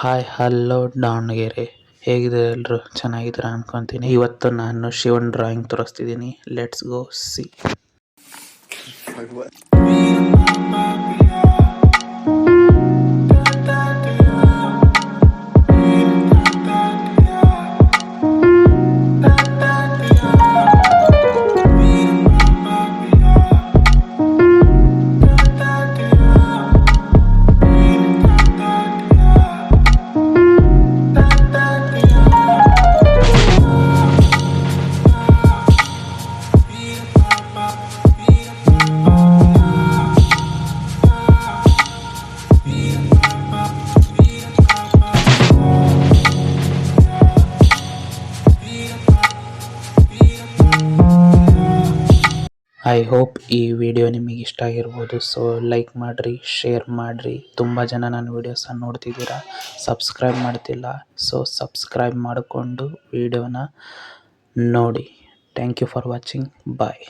Hi hello Davanagere, ಹೇಗಿದ್ದಾರೆ ಎಲ್ಲರೂ? ಚೆನ್ನಾಗಿದ್ದೀರಾ ಅನ್ಕೊಂತೀನಿ. ಇವತ್ತು ನಾನು ಶಿವನ್ ಡ್ರಾಯಿಂಗ್ ತೋರಿಸ್ತಿದ್ದೀನಿ. Let's go see. I hope ಈ ವಿಡಿಯೋ ನಿಮಗೆ ಇಷ್ಟ ಆಗಿರ್ಬೋದು. ಸೊ ಲೈಕ್ ಮಾಡಿರಿ, ಶೇರ್ ಮಾಡಿರಿ. ತುಂಬ ಜನ ನನ್ನ ವೀಡಿಯೋಸನ್ನು ನೋಡ್ತಿದ್ದೀರಾ, ಸಬ್ಸ್ಕ್ರೈಬ್ ಮಾಡ್ತಿಲ್ಲ. ಸೊ ಸಬ್ಸ್ಕ್ರೈಬ್ ಮಾಡಿಕೊಂಡು ವಿಡಿಯೋನ ನೋಡಿ. Thank you for watching. Bye.